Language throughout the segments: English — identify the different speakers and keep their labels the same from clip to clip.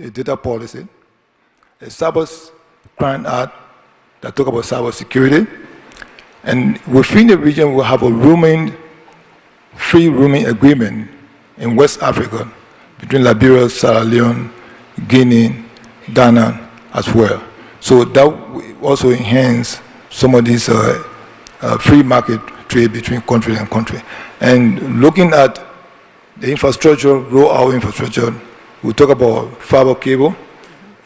Speaker 1: data policy, a cyber crime act that talk about cyber security, and within the region we'll have a free roaming agreement in West Africa between Liberia, Sierra Leone, Guinea, Ghana as well. So that will also enhance some of these free market trade between country and country. And looking at the infrastructure, roll-out infrastructure, we talk about fiber cable.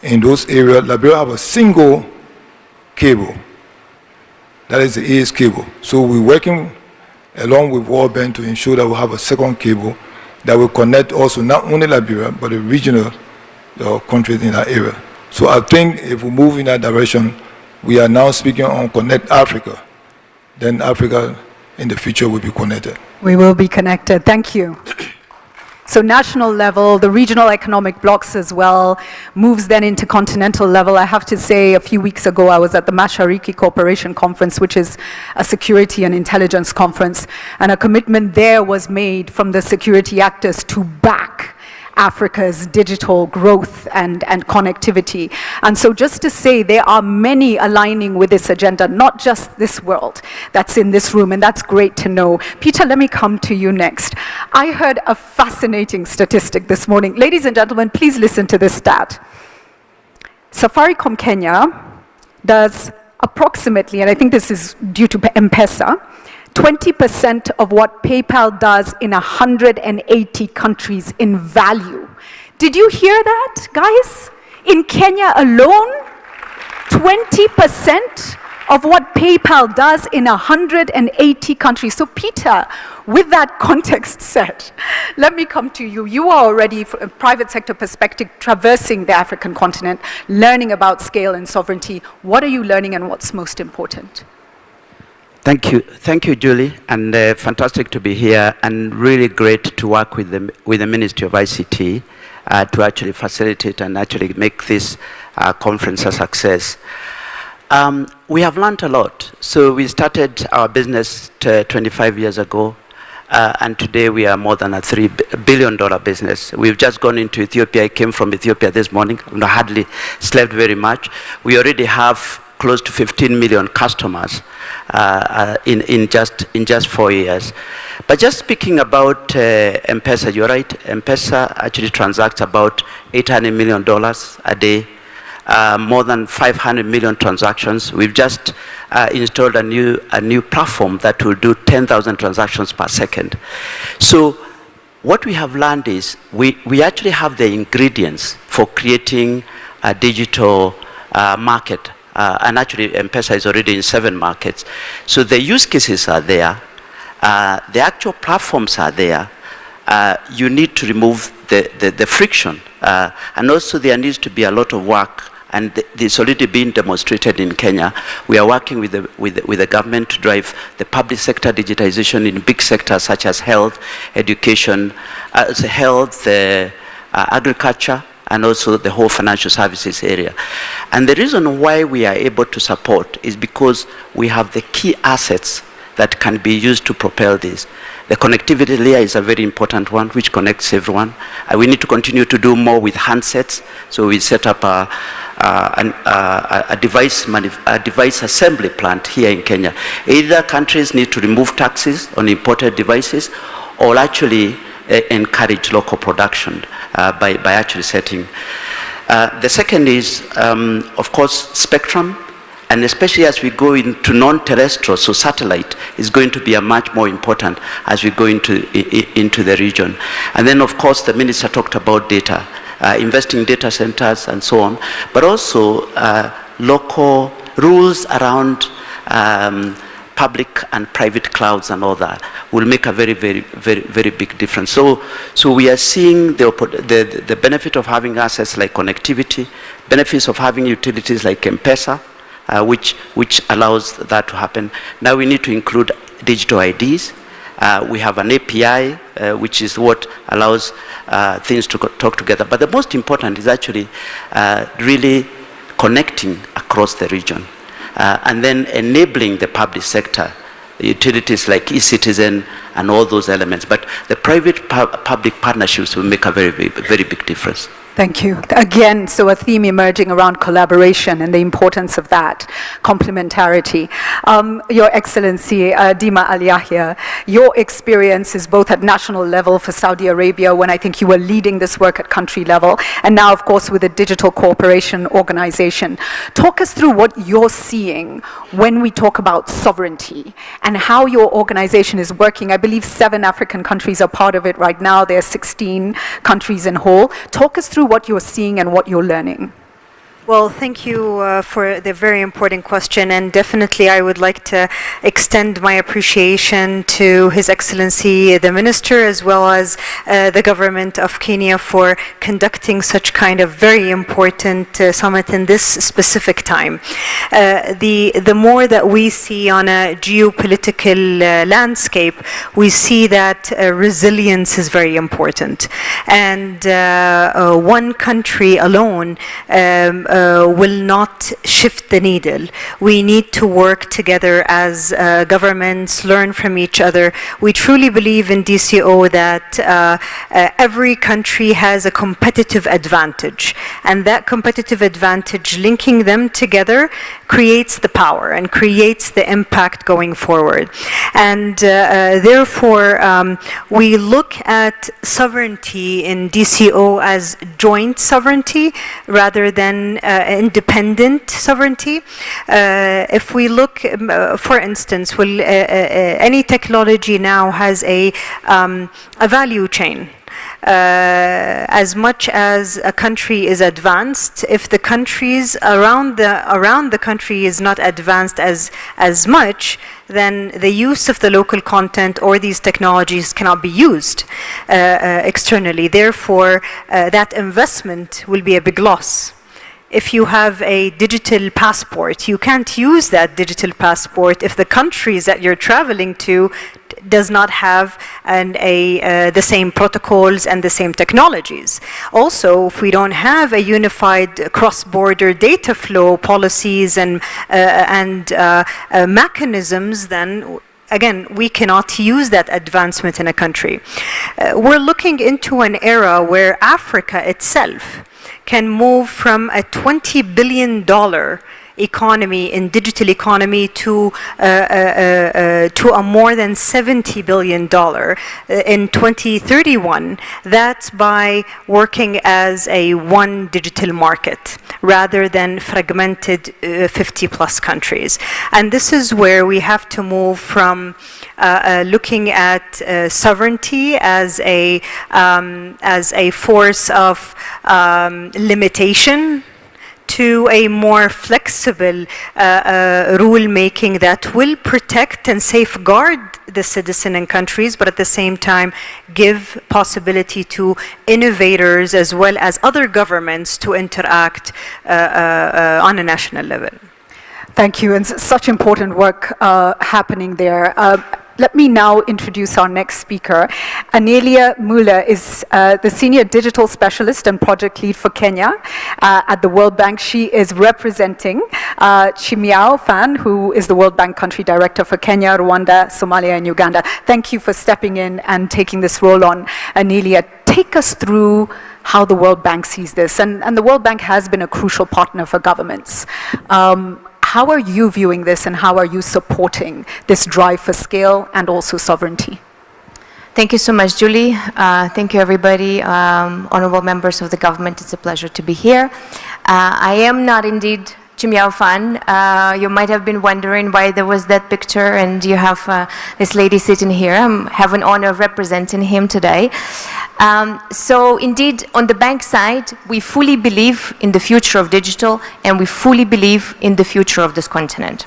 Speaker 1: In those areas, Liberia have a single cable. That is the AS cable. So we're working along with World Bank to ensure that we have a second cable that will connect also not only Liberia, but the regional countries in that area. So I think if we move in that direction, we are now speaking on Connect Africa. Then Africa in the future will be connected.
Speaker 2: We will be connected. Thank you. So national level, the regional economic blocks as well, moves then into continental level. I have to say, a few weeks ago, I was at the Mashariki Cooperation Conference, which is a security and intelligence conference, and a commitment there was made from the security actors to back Africa's digital growth and connectivity. And so just to say, there are many aligning with this agenda, not just this world that's in this room, and that's great to know. Peter, let me come to you next. I heard a fascinating statistic this morning. Ladies and gentlemen, please listen to this stat. Safaricom Kenya does approximately, and I think this is due to M-Pesa, 20% of what PayPal does in 180 countries in value. Did you hear that, guys? In Kenya alone, 20% of what PayPal does in 180 countries. So Peter, with that context set, let me come to you. You are already, from a private sector perspective, traversing the African continent, learning about scale and sovereignty. What are you learning and what's most important?
Speaker 3: Thank you, Julie, and fantastic to be here, and really great to work with the Ministry of ICT to actually facilitate and actually make this conference a success. We have learned a lot. So we started our business 25 years ago, and today we are more than a $3 billion business. We've just gone into Ethiopia. I came from Ethiopia this morning. I hardly slept very much. We already have close to 15 million customers in just 4 years. But just speaking about M-Pesa, you're right. M-Pesa actually transacts about $800 million a day, more than 500 million transactions. We've just installed a new platform that will do 10,000 transactions per second. So what we have learned is we actually have the ingredients for creating a digital market. And actually, M-Pesa is already in 7 markets. So the use cases are there. The actual platforms are there. You need to remove the friction. And also there needs to be a lot of work. And it's already been demonstrated in Kenya. We are working with the government to drive the public sector digitization in big sectors such as health, education, agriculture, and also the whole financial services area. And the reason why we are able to support is because we have the key assets that can be used to propel this. The connectivity layer is a very important one, which connects everyone. We need to continue to do more with handsets. So we set up a device assembly plant here in Kenya. Either countries need to remove taxes on imported devices, or actually encourage local production by actually setting. The second is, of course, spectrum, and especially as we go into non-terrestrial, so satellite is going to be a much more important as we go into the region. And then, of course, the minister talked about data, investing in data centers and so on, but also local rules around public and private clouds and all that will make a very, very, very, very big difference. So we are seeing the benefit of having assets like connectivity, benefits of having utilities like M-Pesa, which allows that to happen. Now we need to include digital IDs. We have an API, which is what allows things to talk together. But the most important is actually really connecting across the region. And then enabling the public sector, utilities like e-citizen and all those elements. But the private-public partnerships will make a very, very big difference.
Speaker 2: Thank you. Again, so a theme emerging around collaboration and the importance of that, complementarity. Your Excellency, Dima Al Yahya, your experience is both at national level for Saudi Arabia, when I think you were leading this work at country level, and now, of course, with the Digital Cooperation Organization. Talk us through what you're seeing when we talk about sovereignty and how your organization is working. I believe 7 African countries are part of it right now. There are 16 countries in whole. Talk us through what you're seeing and what you're learning.
Speaker 4: Well, thank you for the very important question, and definitely I would like to extend my appreciation to His Excellency the Minister, as well as the government of Kenya, for conducting such kind of very important summit in this specific time. The more that we see on a geopolitical landscape, we see that resilience is very important, and one country alone will not shift the needle. We need to work together as governments, learn from each other. We truly believe in DCO that every country has a competitive advantage, and that competitive advantage, linking them together, creates the power and creates the impact going forward. And therefore, we look at sovereignty in DCO as joint sovereignty rather than independent sovereignty. If we look, for instance, any technology now has a value chain. As much as a country is advanced, if the countries around the country is not advanced as much, then the use of the local content or these technologies cannot be used externally. Therefore, that investment will be a big loss. If you have a digital passport, you can't use that digital passport if the countries that you're traveling to does not have the same protocols and the same technologies. Also, if we don't have a unified cross-border data flow policies and mechanisms, then again, we cannot use that advancement in a country. We're looking into an era where Africa itself can move from a $20 billion economy in digital economy to a more than $70 billion in 2031. That's by working as a one digital market rather than fragmented 50 plus countries. And this is where we have to move from looking at sovereignty as a force of limitation to a more flexible rule-making that will protect and safeguard the citizen and countries, but at the same time give possibility to innovators as well as other governments to interact on a national level.
Speaker 2: Thank you, and such important work happening there. Let me now introduce our next speaker. Anelia Muller is the Senior Digital Specialist and Project Lead for Kenya at the World Bank. She is representing Chimiao Fan, who is the World Bank Country Director for Kenya, Rwanda, Somalia, and Uganda. Thank you for stepping in and taking this role on. Anelia, take us through how the World Bank sees this. And the World Bank has been a crucial partner for governments. How are you viewing this, and how are you supporting this drive for scale and also sovereignty?
Speaker 5: Thank you so much, Julie. Thank you, everybody. Honorable members of the government, it's a pleasure to be here. I am not indeed Chimiao Fan. You might have been wondering why there was that picture, and you have this lady sitting here. I have an honor of representing him today. So indeed, on the bank side, we fully believe in the future of digital, and we fully believe in the future of this continent,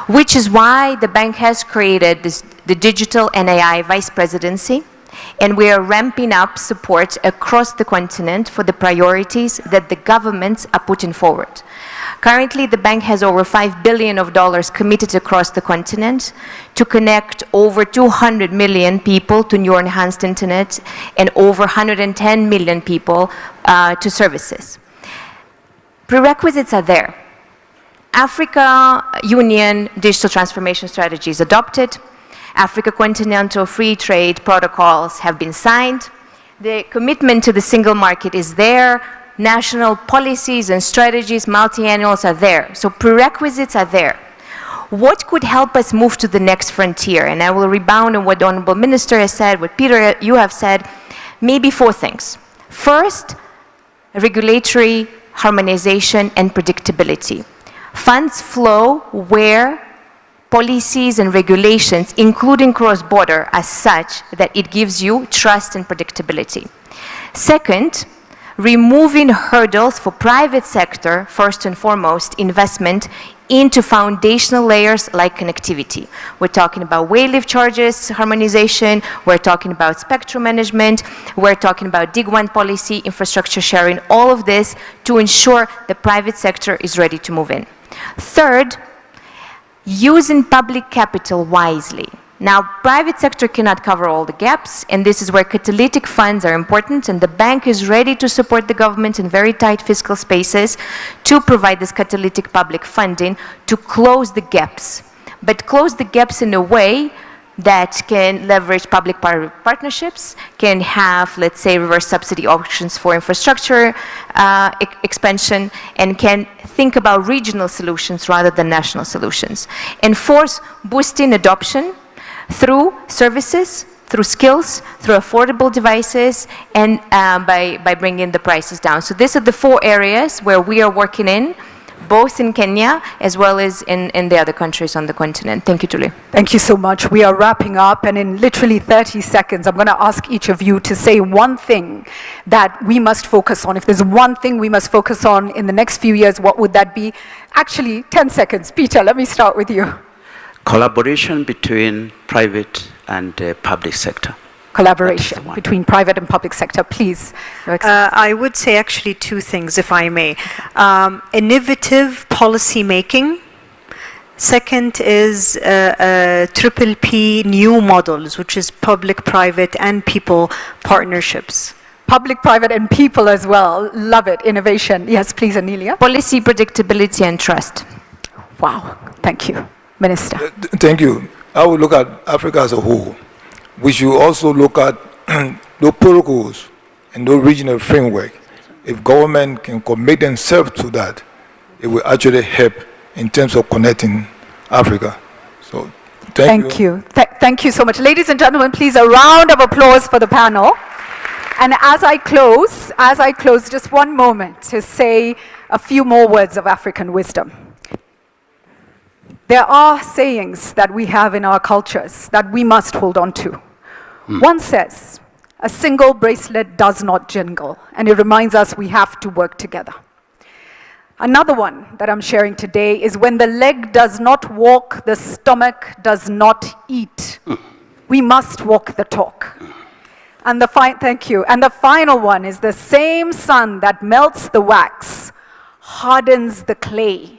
Speaker 5: which is why the bank has created the Digital and AI Vice Presidency, and we are ramping up support across the continent for the priorities that the governments are putting forward. Currently, the bank has over $5 billion committed across the continent to connect over 200 million people to new enhanced internet and over 110 million people to services. Prerequisites are there. Africa Union Digital Transformation Strategy is adopted. Africa Continental Free Trade Protocols have been signed. The commitment to the single market is there. national policies and strategies, multi-annuals are there. So prerequisites are there. What could help us move to the next frontier? And I will rebound on what the Honorable Minister has said, what Peter, you have said, maybe 4 things. First, regulatory harmonization and predictability. Funds flow where policies and regulations, including cross-border, are such that it gives you trust and predictability. Second, removing hurdles for private sector, first and foremost, investment into foundational layers like connectivity. We're talking about waylift charges harmonization, we're talking about spectrum management, we're talking about DIG-1 policy, infrastructure sharing, all of this to ensure the private sector is ready to move in. Third, using public capital wisely. Now, private sector cannot cover all the gaps, and this is where catalytic funds are important, and the bank is ready to support the government in very tight fiscal spaces to provide this catalytic public funding to close the gaps. But close the gaps in a way that can leverage public-private partnerships, can have, let's say, reverse subsidy options for infrastructure expansion, and can think about regional solutions rather than national solutions. And fourth, boosting adoption through services, through skills, through affordable devices, and by bringing the prices down. So these are the 4 areas where we are working in, both in Kenya as well as in the other countries on the continent. Thank you, Julie.
Speaker 2: Thank you so much. We are wrapping up, and in literally 30 seconds, I'm going to ask each of you to say one thing that we must focus on. If there's one thing we must focus on in the next few years, what would that be? Actually, 10 seconds. Peter, let me start with you.
Speaker 3: Collaboration between private and public sector.
Speaker 2: Collaboration between private and public sector, please.
Speaker 4: I would say actually 2 things, if I may. Innovative policy making. Second is triple P new models, which is public, private, and people partnerships.
Speaker 2: Public, private, and people as well. Love it. Innovation. Yes, please, Anelia.
Speaker 5: Policy predictability and trust.
Speaker 2: Wow. Thank you. Minister.
Speaker 1: Thank you. I would look at Africa as a whole. We should also look at the protocols and the regional framework. If government can commit themselves to that, it will actually help in terms of connecting Africa. So, thank you.
Speaker 2: Thank you so much. Ladies and gentlemen, please, a round of applause for the panel. And as I close, just one moment to say a few more words of African wisdom. There are sayings that we have in our cultures that we must hold on to. One says, a single bracelet does not jingle, and it reminds us we have to work together. Another one that I'm sharing today is when the leg does not walk, the stomach does not eat. We must walk the talk. And thank you. And the final one is the same sun that melts the wax hardens the clay.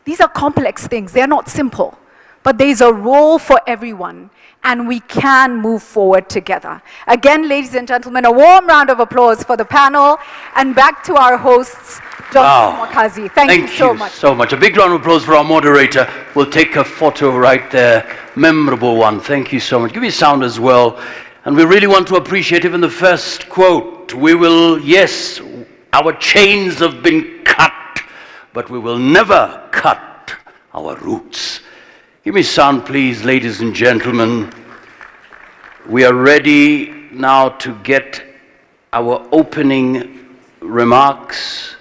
Speaker 2: These are complex things. They're not simple. But there's a role for everyone, and we can move forward together. Again, ladies and gentlemen, a warm round of applause for the panel, and back to our hosts, Johnson Mwakazi. Thank you so much.
Speaker 6: So much. A big round of applause for our moderator. We'll take a photo right there. Memorable one. Thank you so much. Give me sound as well. And we really want to appreciate even the first quote. We will, yes, our chains have been cut, but we will never cut our roots. Give me sound, please, ladies and gentlemen. We are ready now to get our opening remarks.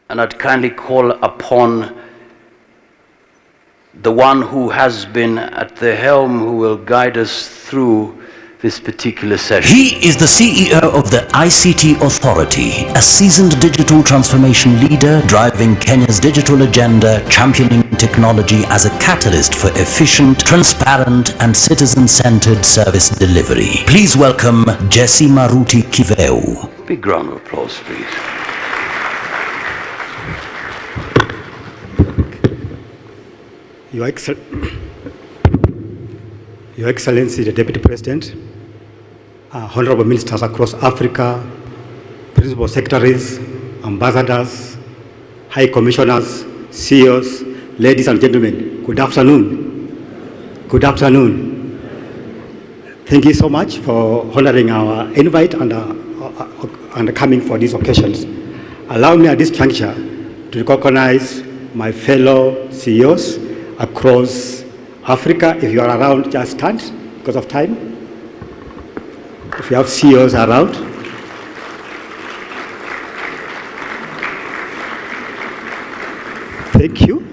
Speaker 6: And I'd kindly call upon the one who has been at the helm, who will guide us through this particular session.
Speaker 7: He is the CEO of the ICT Authority, a seasoned digital transformation leader driving Kenya's digital agenda, championing technology as a catalyst for efficient, transparent, and citizen-centered service delivery. Please welcome Jesse Maruti Kiveu.
Speaker 6: Big round of applause, please.
Speaker 8: Your Excellency, the Deputy President, Honorable Ministers across Africa, Principal Secretaries, Ambassadors, High Commissioners, CEOs, ladies and gentlemen, good afternoon. Good afternoon. Thank you so much for honoring our invite and and coming for these occasions. Allow me at this juncture to recognize my fellow CEOs across Africa. If you are around, just stand because of time. If you have CEOs around. Thank you.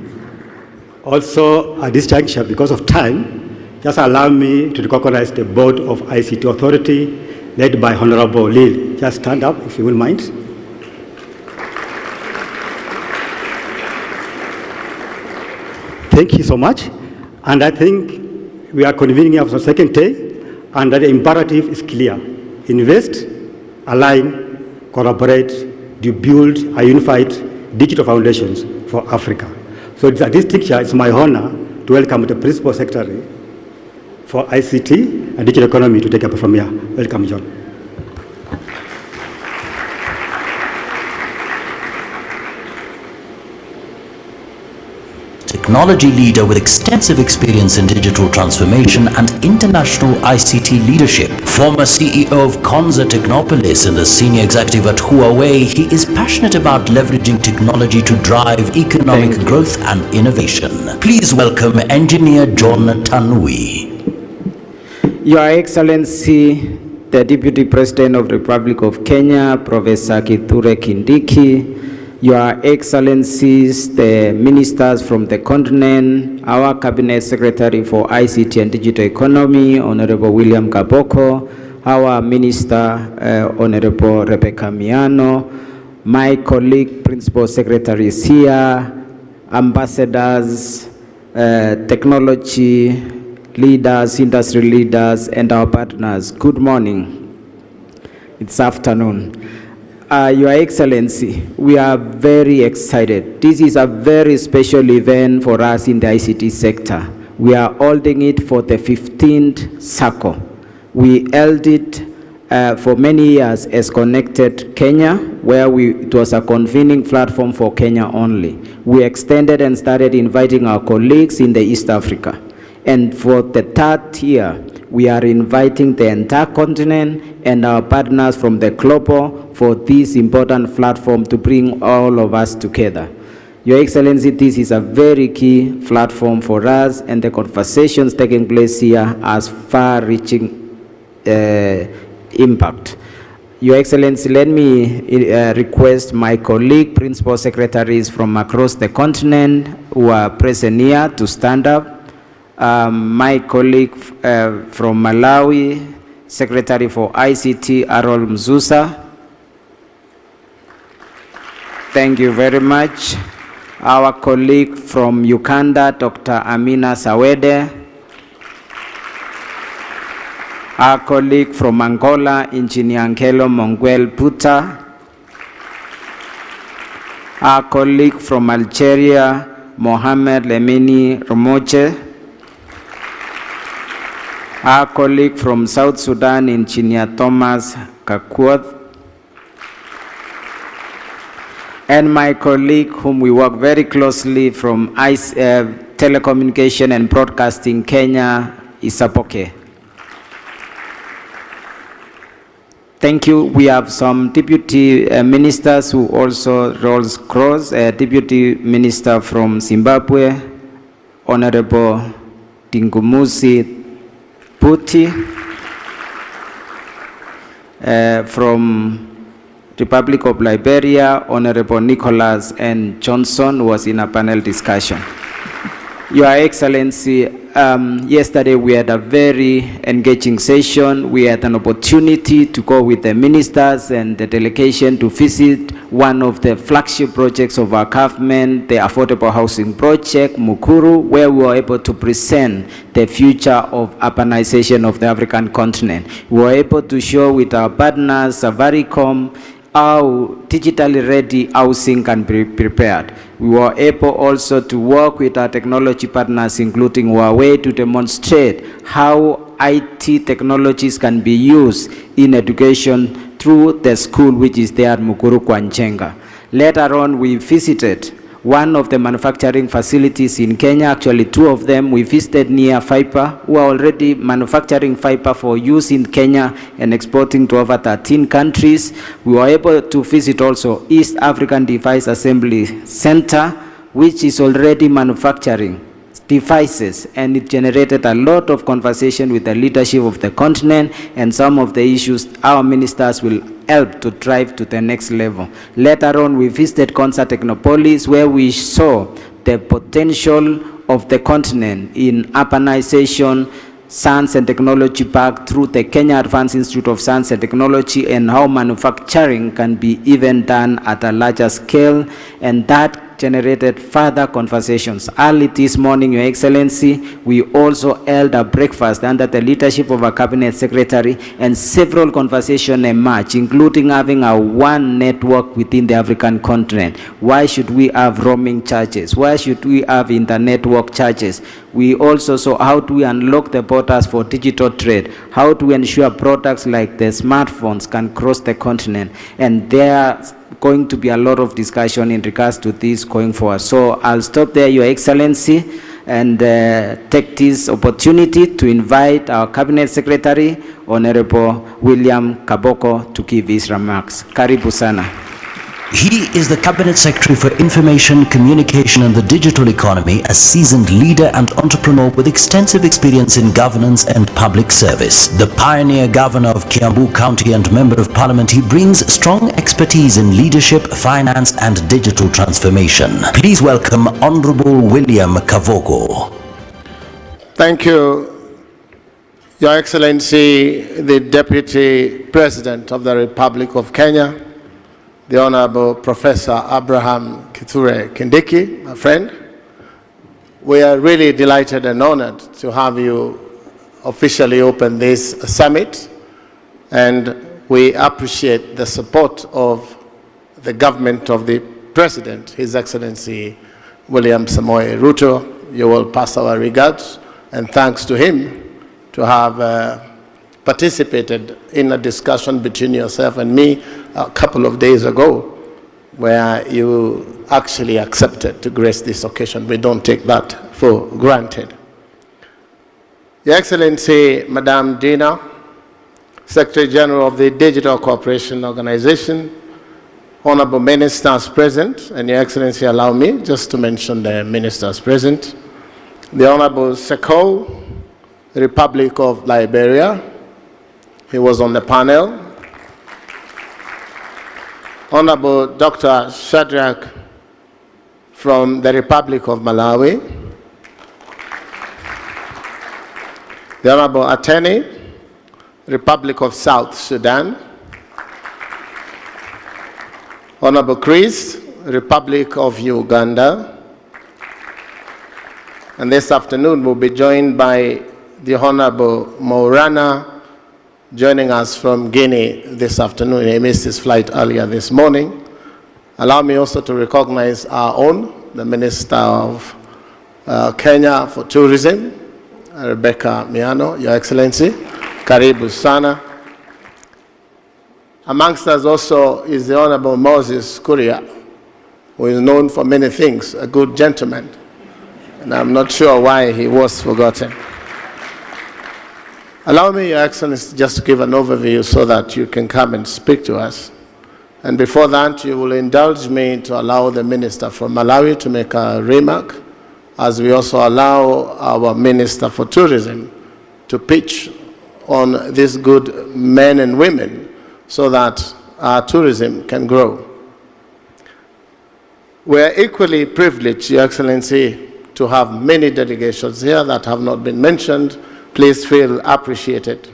Speaker 8: Also, at this juncture, because of time, just allow me to recognize the Board of ICT Authority, led by Honorable Lil. Just stand up, if you will mind. Thank you so much. And I think we are convening here for the second day, and the imperative is clear. Invest, align, collaborate, to build a unified digital foundations for Africa. So at this juncture, it's my honor to welcome the Principal Secretary for ICT and Digital Economy to take up from here. Welcome, John.
Speaker 7: Technology leader with extensive experience in digital transformation and international ICT leadership. Former CEO of Konza Technopolis and a senior executive at Huawei, he is passionate about leveraging technology to drive economic growth and innovation. Please welcome Engineer John Tanui.
Speaker 9: Your Excellency, the Deputy President of the Republic of Kenya, Professor Kithure Kindiki, Your Excellencies, the ministers from the continent, our Cabinet Secretary for ICT and Digital Economy, Honorable William Kaboko, our Minister, Honorable Rebecca Miano, my colleague, Principal Secretaries here, ambassadors, technology leaders, industry leaders, and our partners. Good morning. It's afternoon. Your Excellency, we are very excited. This is a very special event for us in the ICT sector. We are holding it for the 15th circle. We held it for many years as Connected Kenya, where it was a convening platform for Kenya only. We extended and started inviting our colleagues in the East Africa. And for the third year, we are inviting the entire continent and our partners from the global for this important platform to bring all of us together. Your Excellency, this is a very key platform for us, and the conversations taking place here has far-reaching impact. Your Excellency, let me request my colleague, Principal Secretaries from across the continent who are present here to stand up. My colleague from Malawi, Secretary for ICT, Arol Mzusa. Thank you very much. Our colleague from Uganda, Dr. Amina Sawede. Our colleague from Angola, Engineer Angelo Monguel Puta. Our colleague from Algeria, Mohamed Lemini Romoche. Our colleague from South Sudan, Engineer Thomas Kakwoth. And my colleague whom we work very closely from Telecommunication and Broadcasting Kenya, Isapoke. Thank you. We have some deputy ministers who also rolls cross. Deputy Minister from Zimbabwe, Honorable Tingumusi Puti. From Republic of Liberia, Honorable Nicholas N. Johnson was in a panel discussion. Your Excellency, yesterday we had a very engaging session. We had an opportunity to go with the ministers and the delegation to visit one of the flagship projects of our government, the Affordable Housing Project, Mukuru, where we were able to present the future of urbanization of the African continent. We were able to show with our partners, Safaricom, how digitally ready housing can be prepared. We were able also to work with our technology partners, including Huawei, to demonstrate how IT technologies can be used in education through the school which is there at Mukuru Kwanchenga. Later on, we visited one of the manufacturing facilities in Kenya, actually two of them. We visited near Fiber, who are already manufacturing fiber for use in Kenya and exporting to over 13 countries. We were able to visit also East African Device Assembly Center, which is already manufacturing devices, and it generated a lot of conversation with the leadership of the continent, and some of the issues our ministers will help to drive to the next level. Later on, we visited Concert Technopolis, where we saw the potential of the continent in urbanization, Science and Technology Park through the Kenya Advanced Institute of Science and Technology, and how manufacturing can be even done at a larger scale, and that generated further conversations. Early this morning, Your Excellency, we also held a breakfast under the leadership of our Cabinet Secretary, and several conversations emerged, including having a one network within the African continent. Why should we have roaming charges? Why should we have inter-network charges? We also saw how do we unlock the borders for digital trade, how to ensure products like the smartphones can cross the continent, and there's going to be a lot of discussion in regards to this going forward. So I'll stop there, Your Excellency, and take this opportunity to invite our Cabinet Secretary, Honorable William Kaboko, to give his remarks. Karibu sana.
Speaker 7: He is the Cabinet Secretary for Information, Communication and the Digital Economy, a seasoned leader and entrepreneur with extensive experience in governance and public service. The pioneer governor of Kiambu County and Member of Parliament, he brings strong expertise in leadership, finance and digital transformation. Please welcome Honorable William Kavoko.
Speaker 10: Thank you, Your Excellency, the Deputy President of the Republic of Kenya, the Honorable Professor Abraham Kithure Kindiki, my friend. We are really delighted and honored to have you officially open this summit, and we appreciate the support of the government of the President, His Excellency William Samoei Ruto. You will pass our regards and thanks to him to have participated in a discussion between yourself and me a couple of days ago, where you actually accepted to grace this occasion. We don't take that for granted. Your Excellency, Madam Dina, Secretary General of the Digital Cooperation Organization, Honorable Ministers present, and Your Excellency, allow me just to mention the ministers present, the Honorable Seko, Republic of Liberia, he was on the panel. Honorable Dr. Shadrach from the Republic of Malawi. The Honorable Attorney, Republic of South Sudan. Honorable Chris, Republic of Uganda. And this afternoon we'll be joined by the Honorable Morana, joining us from Guinea this afternoon. He missed his flight earlier this morning. Allow me also to recognize our own, the Minister of Kenya for Tourism, Rebecca Miano, Your Excellency. Karibu sana. Amongst us also is the Honorable Moses Kuria, who is known for many things, a good gentleman. And I'm not sure why he was forgotten. Allow me, Your Excellency, just to give an overview so that you can come and speak to us. And before that, you will indulge me to allow the Minister from Malawi to make a remark, as we also allow our Minister for Tourism to pitch on these good men and women so that our tourism can grow. We are equally privileged, Your Excellency, to have many delegations here that have not been mentioned. Please feel appreciated.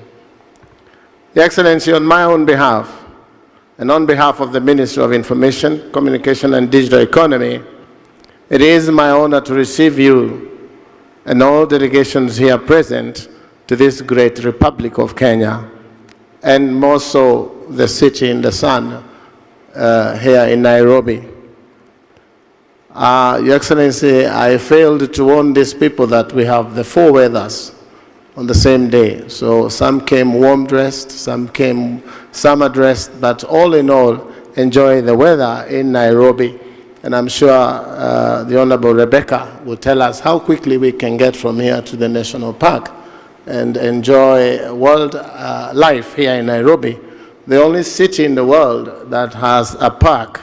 Speaker 10: Your Excellency, on my own behalf, and on behalf of the Ministry of Information, Communication and Digital Economy, it is my honor to receive you and all delegations here present to this great Republic of Kenya, and more so the city in the sun here in Nairobi. Your Excellency, I failed to warn these people that we have the four weathers on the same day. So some came warm dressed, some came summer dressed, but all in all, enjoy the weather in Nairobi. and I'm sure the Honorable Rebecca will tell us how quickly we can get from here to the national park and enjoy world life here in Nairobi, the only city in the world that has a park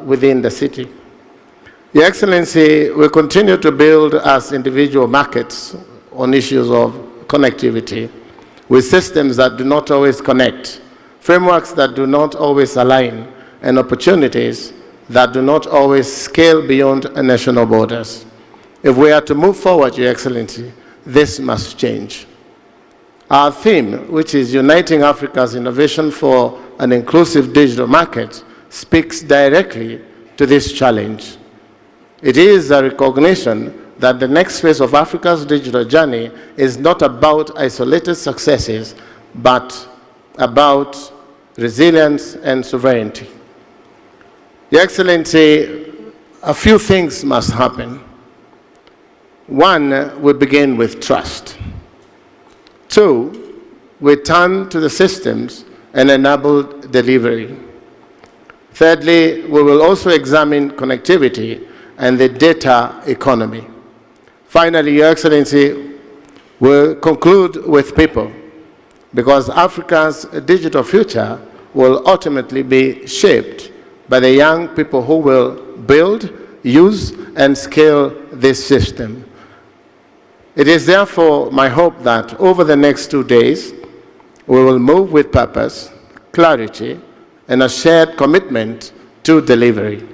Speaker 10: within the city. Your Excellency, we continue to build as individual markets on issues of connectivity with systems that do not always connect, frameworks that do not always align, and opportunities that do not always scale beyond national borders. If we are to move forward, Your Excellency, this must change. Our theme, which is Uniting Africa's Innovation for an Inclusive Digital Market, speaks directly to this challenge. It is a recognition that the next phase of Africa's digital journey is not about isolated successes, but about resilience and sovereignty. Your Excellency, a few things must happen. One, we begin with trust. Two, we turn to the systems and enable delivery. Thirdly, we will also examine connectivity and the data economy. Finally, Your Excellency, we'll conclude with people, because Africa's digital future will ultimately be shaped by the young people who will build, use, and scale this system. It is therefore my hope that over the next 2 days, we will move with purpose, clarity, and a shared commitment to delivery.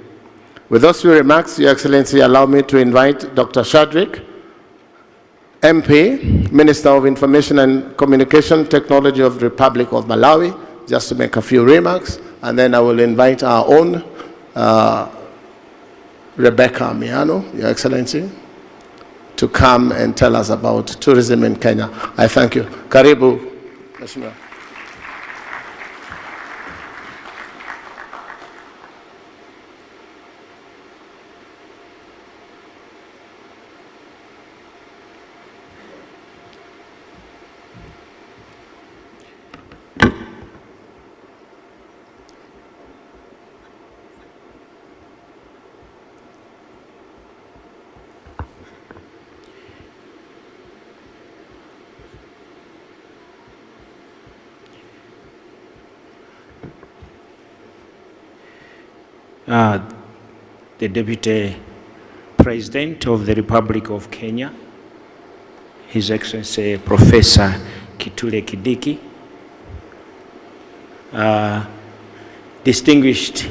Speaker 10: With those few remarks, Your Excellency, allow me to invite Dr. Shadrick, MP, Minister of Information and Communication Technology of the Republic of Malawi, just to make a few remarks, and then I will invite our own Rebecca Miano, Your Excellency, to come and tell us about tourism in Kenya. I thank you. Karibu, Mheshimiwa.
Speaker 11: The Deputy President of the Republic of Kenya, His Excellency Professor Kithure Kindiki, distinguished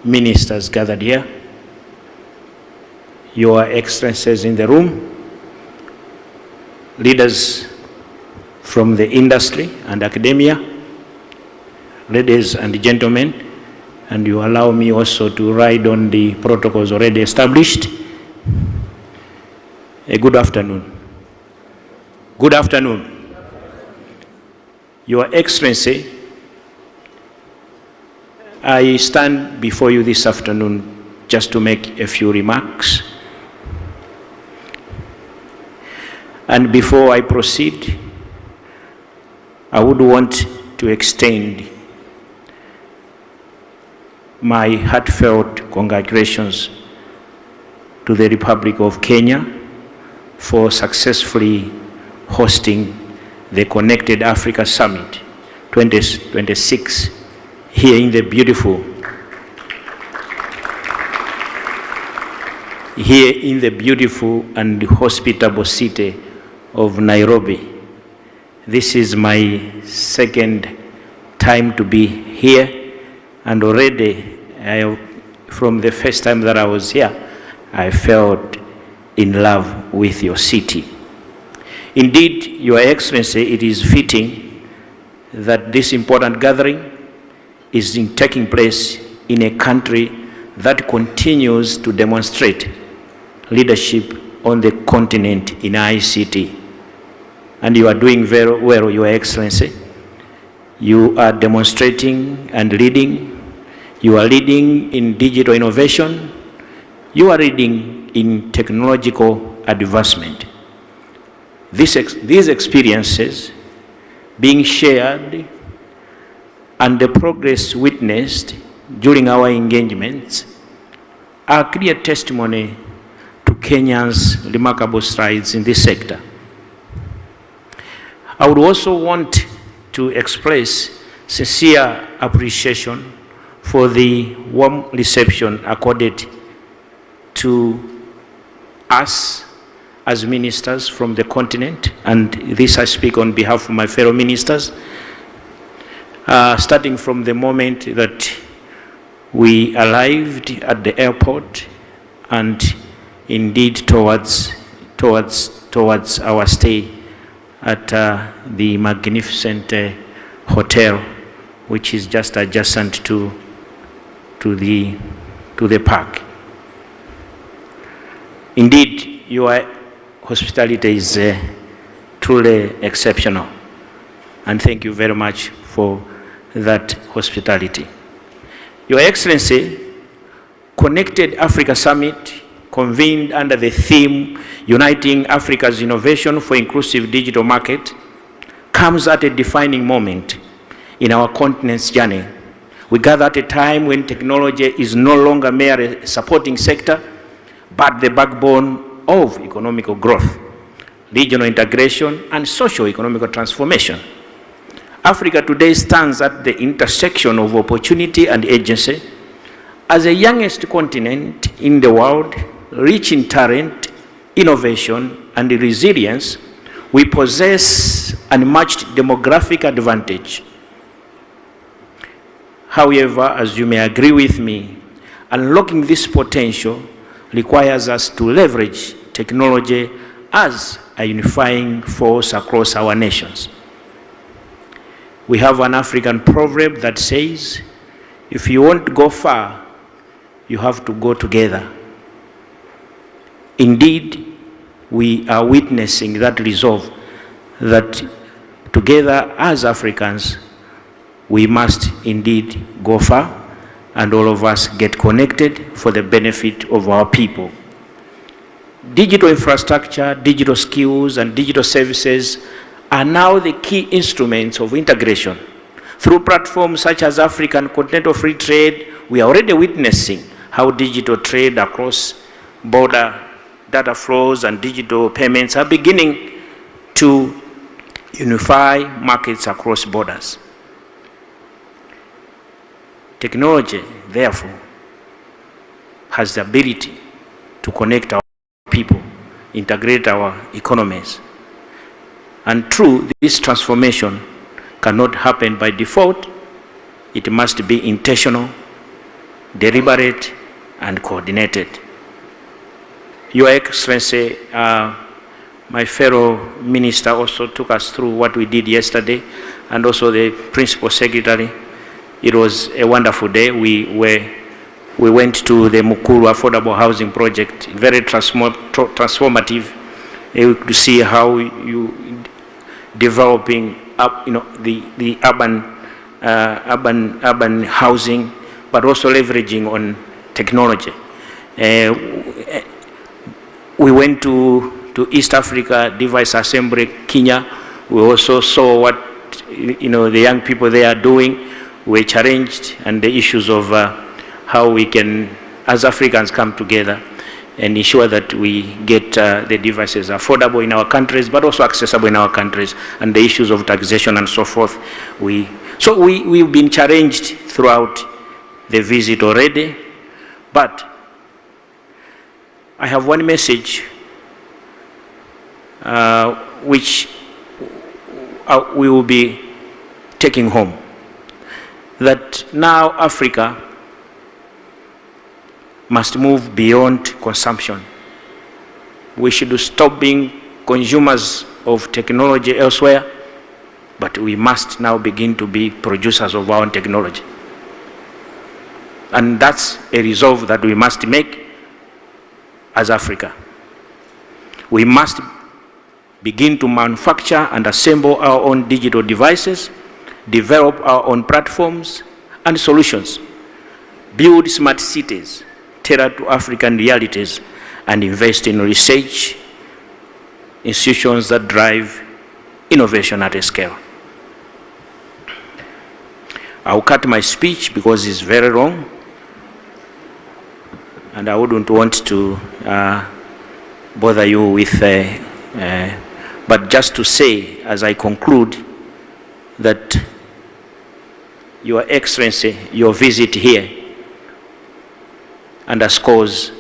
Speaker 11: ministers gathered here, Your Excellencies in the room, leaders from the industry and academia, ladies and gentlemen, and you allow me also to ride on the protocols already established. Good afternoon. Good afternoon. Your Excellency, I stand before you this afternoon just to make a few remarks. And before I proceed, I would want to extend my heartfelt congratulations to the Republic of Kenya for successfully hosting the Connected Africa Summit 2026 here in the beautiful and hospitable city of Nairobi. This is my second time to be here, and already from the first time that I was here, I felt in love with your city. Indeed, Your Excellency, it is fitting that this important gathering is taking place in a country that continues to demonstrate leadership on the continent in ICT. And you are doing very well, Your Excellency. You are demonstrating and leading. You are leading in digital innovation. You are leading in technological advancement. These experiences being shared and the progress witnessed during our engagements are clear testimony to Kenya's remarkable strides in this sector. I would also want to express sincere appreciation for the warm reception accorded to us as ministers from the continent, and this I speak on behalf of my fellow ministers, starting from the moment that we arrived at the airport and indeed towards our stay at the magnificent hotel, which is just adjacent to the park. Indeed, your hospitality is truly exceptional, and thank you very much for that hospitality. Your Excellency, Connected Africa Summit, convened under the theme Uniting Africa's Innovation for Inclusive Digital Market, comes at a defining moment in our continent's journey. We gather at a time when technology is no longer mere a supporting sector, but the backbone of economic growth, regional integration, and socio-economic transformation. Africa today stands at the intersection of opportunity and agency. As the youngest continent in the world, rich in talent, innovation, and resilience, we possess unmatched demographic advantage. However, as you may agree with me, unlocking this potential requires us to leverage technology as a unifying force across our nations. We have an African proverb that says, if you want to go far, you have to go together. Indeed, we are witnessing that resolve, that together as Africans, we must indeed go far, and all of us get connected for the benefit of our people. Digital infrastructure, digital skills, and digital services are now the key instruments of integration. Through platforms such as African Continental Free Trade, we are already witnessing how digital trade across border data flows and digital payments are beginning to unify markets across borders. Technology, therefore, has the ability to connect our people, integrate our economies. And true, this transformation cannot happen by default. It must be intentional, deliberate, and coordinated. Your Excellency, my fellow minister also took us through what we did yesterday, and also the Principal Secretary. It was a wonderful day. We went to the Mukuru Affordable Housing Project, very transformative, to see how you developing up, the urban housing, but also leveraging on technology. We went to East Africa Device Assembly, Kenya. We also saw what the young people there are doing. We challenged and the issues of how we can, as Africans, come together and ensure that we get the devices affordable in our countries, but also accessible in our countries, and the issues of taxation and so forth. We've been challenged throughout the visit already, but I have one message which we will be taking home, that now Africa must move beyond consumption. We should stop being consumers of technology elsewhere, but we must now begin to be producers of our own technology. And that's a resolve that we must make as Africa. We must begin to manufacture and assemble our own digital devices, develop our own platforms and solutions, build smart cities tailored to African realities, and invest in research institutions that drive innovation at a scale. I'll cut my speech because it's very long, and I wouldn't want to bother you with, but just to say, as I conclude, that Your Excellency, your visit here underscores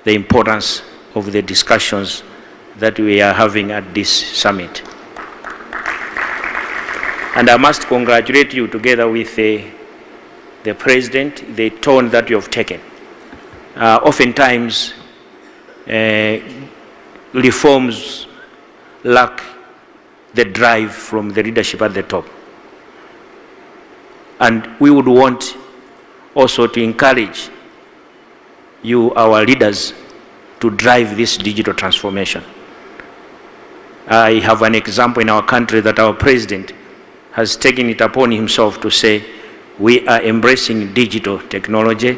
Speaker 11: the importance of the discussions that we are having at this summit. And I must congratulate you, together with the President, the tone that you have taken. Oftentimes, reforms lack the drive from the leadership at the top. And we would want also to encourage you, our leaders, to drive this digital transformation. I have an example in our country that our President has taken it upon himself to say, we are embracing digital technology.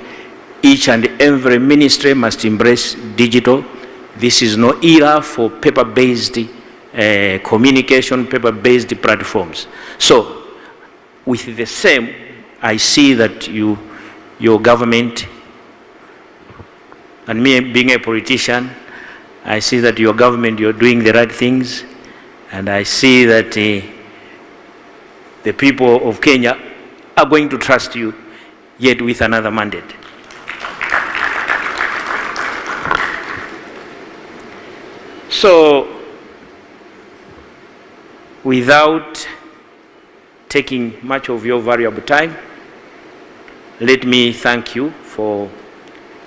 Speaker 11: Each and every ministry must embrace digital. This is no era for paper-based communication, paper-based platforms. So, with the same, I see that your government, and me being a politician, I see that your government, you're doing the right things, and I see that the people of Kenya are going to trust you, yet with another mandate. So, without taking much of your valuable time, let me thank you for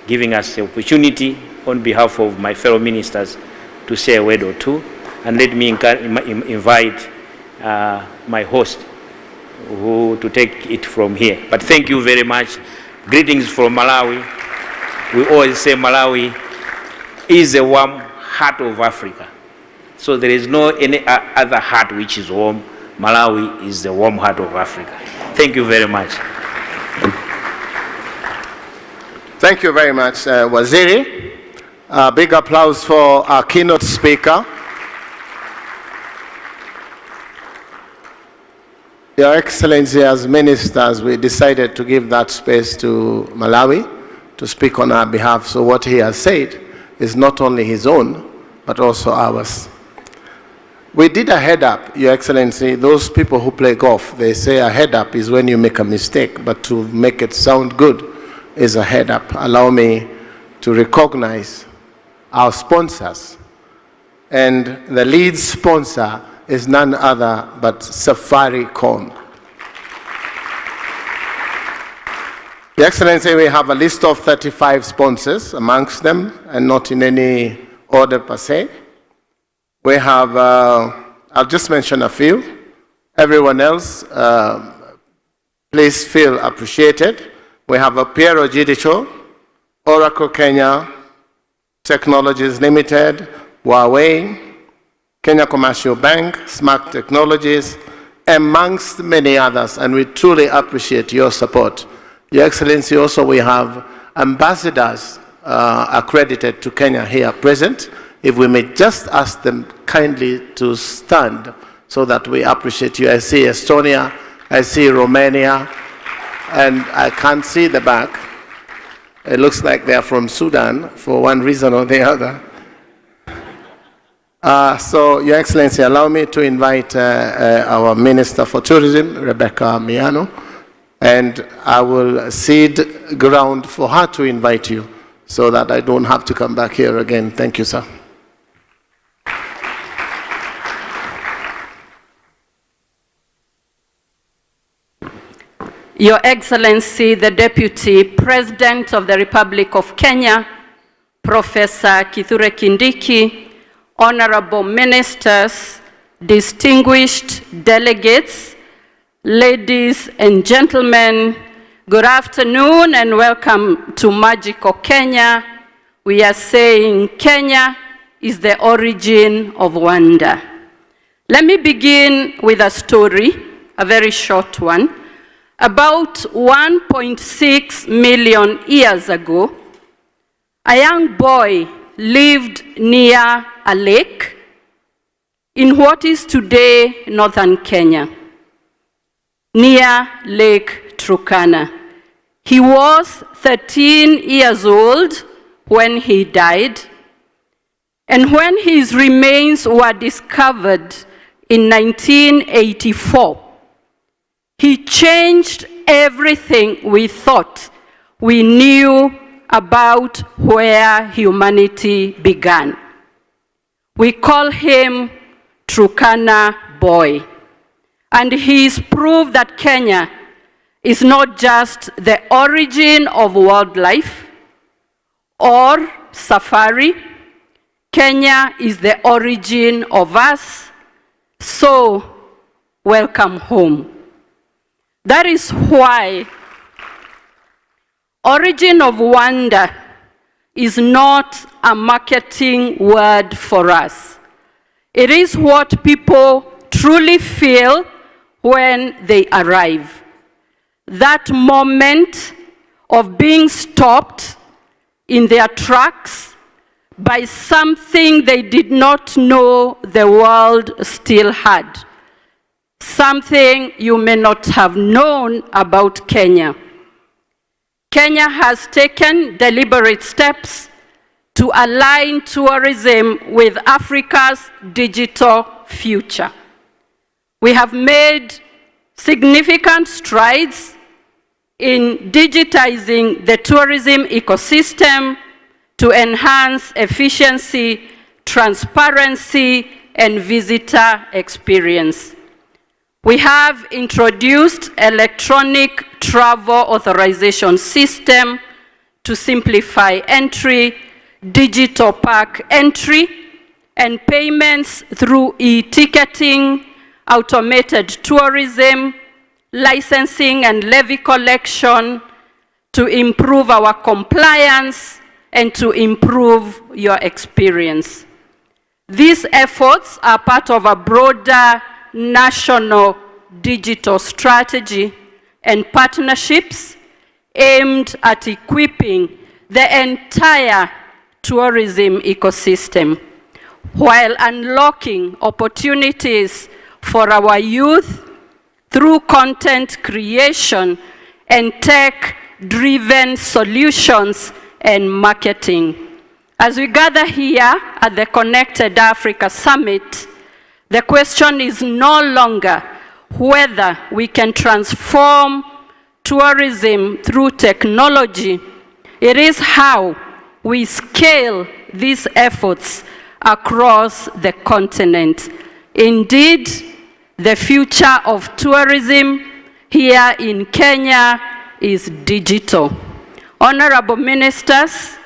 Speaker 11: giving us the opportunity on behalf of my fellow ministers to say a word or two, and let me invite my host to take it from here. But thank you very much. Greetings from Malawi. We always say Malawi is the warm heart of Africa. So there is no any other heart which is warm. Malawi is the warm heart of Africa. Thank you very much.
Speaker 10: Thank you very much, Waziri. Big applause for our keynote speaker. Your Excellency, as ministers, we decided to give that space to Malawi to speak on our behalf. So what he has said is not only his own, but also ours. We did a head up, Your Excellency. Those people who play golf, they say a head up is when you make a mistake, but to make it sound good is a head up. Allow me to recognize our sponsors. And the lead sponsor is none other but Safaricom. Your Excellency, we have a list of 35 sponsors amongst them, and not in any order per se. We have, I'll just mention a few. Everyone else, please feel appreciated. We have a Piero Gidicio, Oracle Kenya, Technologies Limited, Huawei, Kenya Commercial Bank, Smart Technologies, amongst many others, and we truly appreciate your support. Your Excellency, also we have ambassadors accredited to Kenya here present. If we may just ask them kindly to stand so that we appreciate you. I see Estonia, I see Romania, and I can't see the back. It looks like they're from Sudan for one reason or the other. So, Your Excellency, allow me to invite our Minister for Tourism, Rebecca Miano, and I will cede ground for her to invite you so that I don't have to come back here again. Thank you, sir.
Speaker 12: Your Excellency, the Deputy President of the Republic of Kenya, Professor Kithure Kindiki, honorable ministers, distinguished delegates, ladies and gentlemen, good afternoon and welcome to Magical Kenya. We are saying Kenya is the origin of wonder. Let me begin with a story, a very short one. About 1.6 million years ago, a young boy lived near a lake in what is today northern Kenya. near Lake Turkana. He was 13 years old when he died, and when his remains were discovered in 1984, he changed everything we thought we knew about where humanity began. We call him Turkana Boy, and he's proof that Kenya is not just the origin of wildlife or safari. Kenya is the origin of us, so welcome home. That is why origin of wonder is not a marketing word for us. It is what people truly feel when they arrive. That moment of being stopped in their tracks by something they did not know the world still had. Something you may not have known about Kenya. Kenya has taken deliberate steps to align tourism with Africa's digital future. We have made significant strides in digitizing the tourism ecosystem to enhance efficiency, transparency, and visitor experience. We have introduced electronic travel authorization system to simplify entry, digital park entry, and payments through e-ticketing, automated tourism, licensing and levy collection to improve our compliance and to improve your experience. These efforts are part of a broader national digital strategy and partnerships aimed at equipping the entire tourism ecosystem while unlocking opportunities for our youth through content creation and tech-driven solutions and marketing. As we gather here at the Connected Africa Summit, the question is no longer whether we can transform tourism through technology. It is how we scale these efforts across the continent. Indeed, the future of tourism here in Kenya is digital. Honorable ministers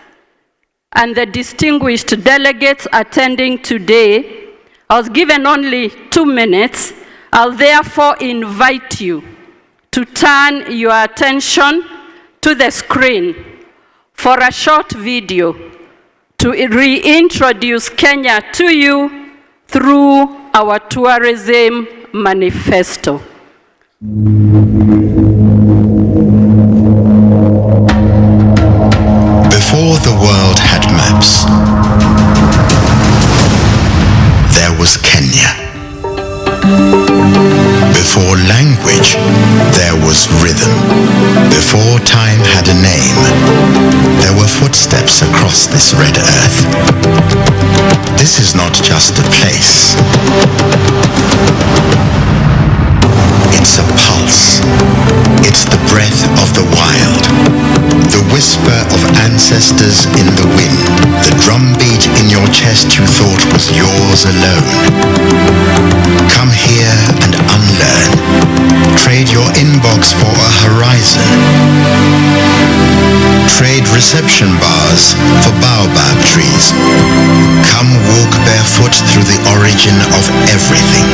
Speaker 12: and the distinguished delegates attending today, I was given only 2 minutes. I'll therefore invite you to turn your attention to the screen for a short video to reintroduce Kenya to you through our tourism manifesto.
Speaker 13: Before the world had maps, there was Kenya. Before language, there was rhythm. Before time had a name, there were footsteps across this red earth. This is not just a place. It's a pulse. It's the breath of the wild. The whisper of ancestors in the wind. The drumbeat in your chest you thought was yours alone. Come here and unlearn. Trade your inbox for a horizon. Trade reception bars for baobab trees. Come walk barefoot through the origin of everything.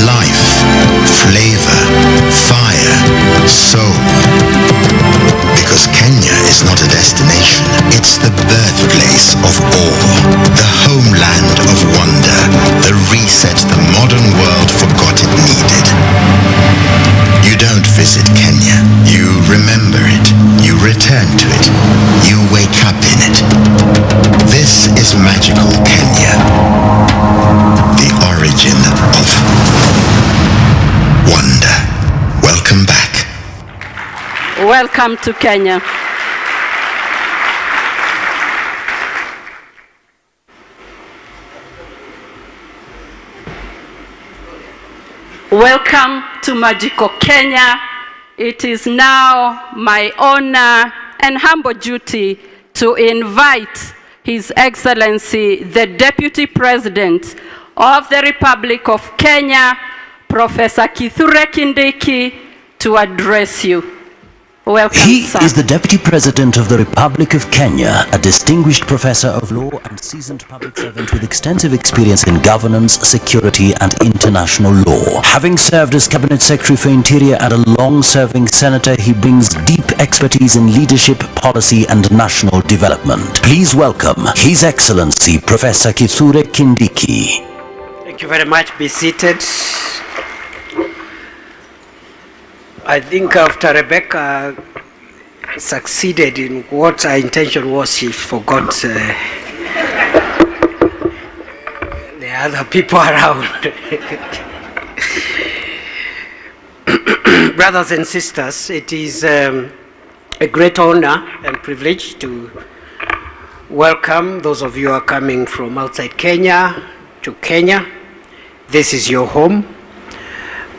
Speaker 13: Life, flavor, fire, soul. Because Kenya is not a destination, it's the birthplace of awe, the homeland of wonder, the reset the modern world forgot it needed. You don't visit Kenya, you remember it, you return to it, you wake up in it. This is magical Kenya, the origin of wonder.
Speaker 12: Welcome to Kenya. Welcome to magical Kenya. It is now my honor and humble duty to invite His Excellency, the Deputy President of the Republic of Kenya, Professor Kithure Kindiki, to address you. Welcome,
Speaker 7: He
Speaker 12: sir.
Speaker 7: is the Deputy President of the Republic of Kenya, a distinguished professor of law and seasoned public servant with extensive experience in governance, security and international law. Having served as Cabinet Secretary for Interior and a long-serving senator, he brings deep expertise in leadership, policy and national development. Please welcome His Excellency Professor Kithure Kindiki.
Speaker 14: Thank you very much. Be seated. I think after Rebecca succeeded in what her intention was, she forgot the other people around. Brothers and sisters, it is a great honor and privilege to welcome those of you who are coming from outside Kenya to Kenya. This is your home,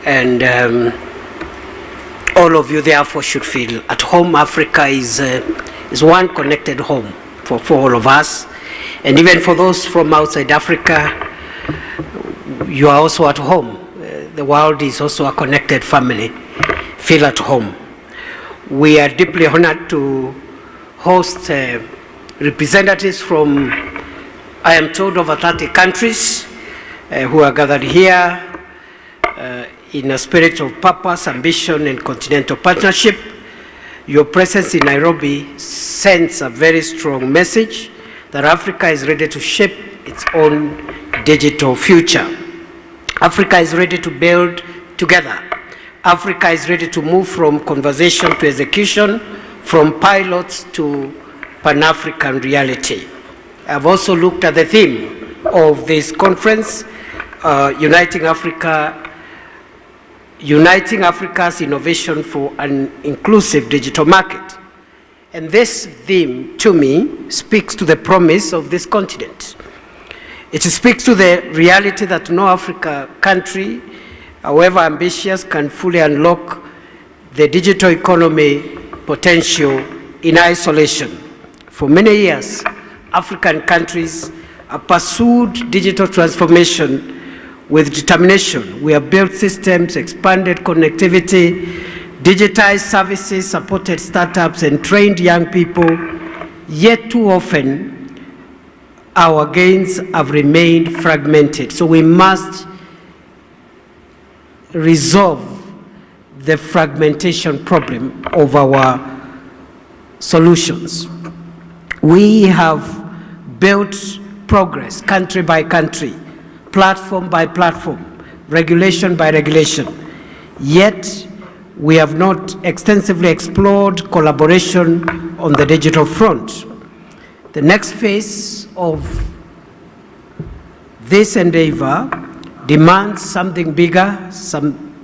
Speaker 14: and all of you therefore should feel at home. Africa is one connected home for all of us, and even for those from outside Africa, you are also at home. The world is also a connected family. Feel at home. We are deeply honored to host representatives from, I am told, over 30 countries who are gathered here in a spirit of purpose, ambition, and continental partnership. Your presence in Nairobi sends a very strong message that Africa is ready to shape its own digital future. Africa is ready to build together. Africa is ready to move from conversation to execution, from pilots to Pan-African reality. I've also looked at the theme of this conference, Uniting Africa's innovation for an inclusive digital market. And this theme, to me, speaks to the promise of this continent. It speaks to the reality that no African country, however ambitious, can fully unlock the digital economy potential in isolation. For many years, African countries have pursued digital transformation with determination. We have built systems, expanded connectivity, digitized services, supported startups, and trained young people. Yet too often, our gains have remained fragmented. So we must resolve the fragmentation problem of our solutions. We have built progress country by country, platform by platform, regulation by regulation. Yet, we have not extensively explored collaboration on the digital front. The next phase of this endeavor demands something bigger, some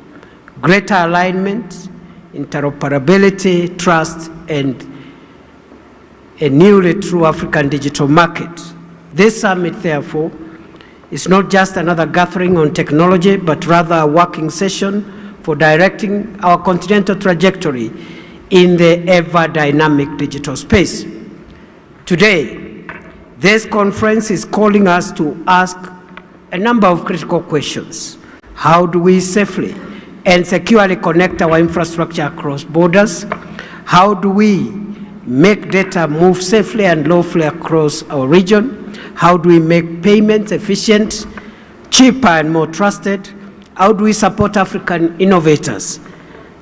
Speaker 14: greater alignment, interoperability, trust, and a newly true African digital market. This summit, therefore, is not just another gathering on technology, but rather a working session for directing our continental trajectory in the ever-dynamic digital space. Today, this conference is calling us to ask a number of critical questions. How do we safely and securely connect our infrastructure across borders? How do we make data move safely and lawfully across our region? How do we make payments efficient, cheaper, and more trusted? How do we support African innovators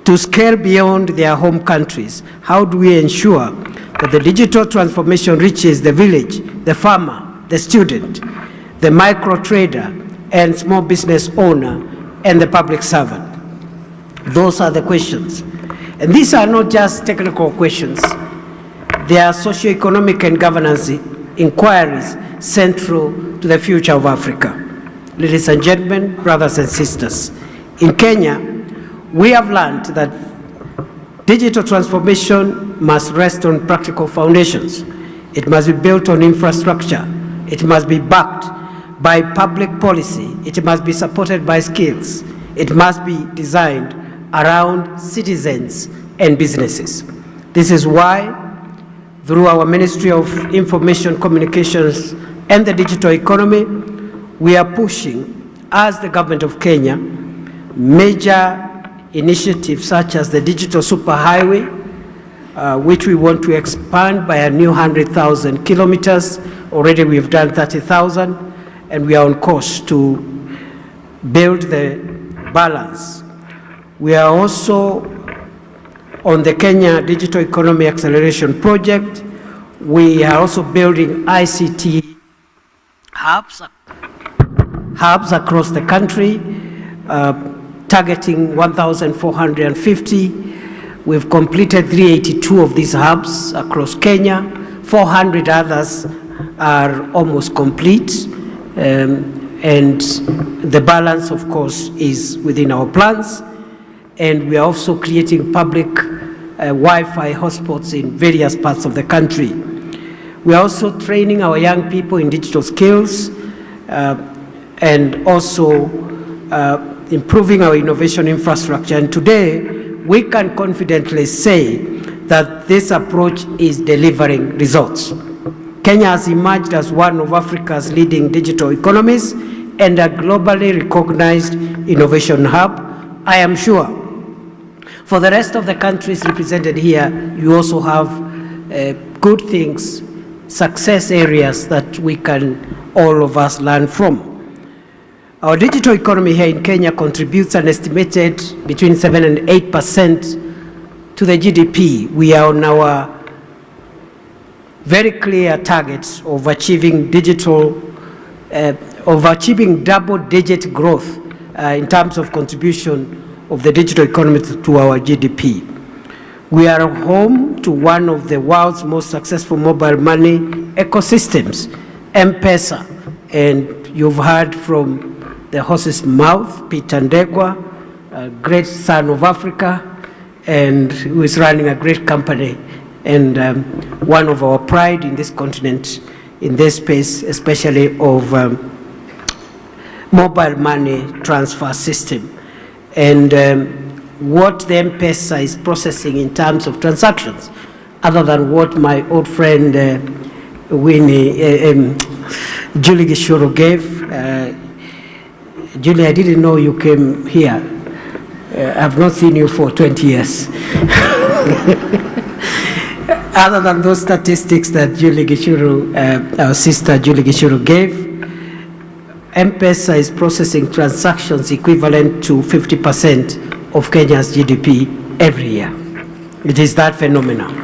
Speaker 14: to scale beyond their home countries? How do we ensure that the digital transformation reaches the village, the farmer, the student, the micro trader, and small business owner, and the public servant? Those are the questions. And these are not just technical questions. They are socio-economic and governance inquiries central to the future of Africa. Ladies and gentlemen, brothers and sisters, in Kenya, we have learned that Digital transformation must rest on practical foundations. It must be built on infrastructure. It must be backed by public policy. It must be supported by skills. It must be designed around citizens and businesses. This is why, through our Ministry of Information Communications and the Digital Economy, we are pushing, as the government of Kenya, major initiatives such as the digital superhighway, which we want to expand by a new 100,000 kilometers. Already we've done 30,000, and we are on course to build the balance. We are also on the Kenya Digital Economy Acceleration Project. We are also building ICT hubs across the country, targeting 1,450. We've completed 382 of these hubs across Kenya. 400 others are almost complete. And the balance, of course, is within our plans. And we are also creating public Wi-Fi hotspots in various parts of the country. We are also training our young people in digital skills and also improving our innovation infrastructure. And today, we can confidently say that this approach is delivering results. Kenya has emerged as one of Africa's leading digital economies and a globally recognized innovation hub. I am sure for the rest of the countries represented here, you also have good things, success areas that we can, all of us, learn from. Our digital economy here in Kenya contributes an estimated between 7 and 8% to the GDP. We are on our very clear targets of achieving double-digit growth in terms of contribution of the digital economy to our GDP. We are home to one of the world's most successful mobile money ecosystems, M-Pesa, and you've heard from the horse's mouth, Peter Ndegwa, a great son of Africa, and who is running a great company, and one of our pride in this continent, in this space, especially of mobile money transfer system. And what the M-Pesa is processing in terms of transactions, other than what my old friend Julie Gishuru gave. Julie, I didn't know you came here. I've not seen you for 20 years. Other than those statistics that Julie Gishuru, our sister Julie Gishuru gave, M-Pesa is processing transactions equivalent to 50% of Kenya's GDP every year. It is that phenomenon.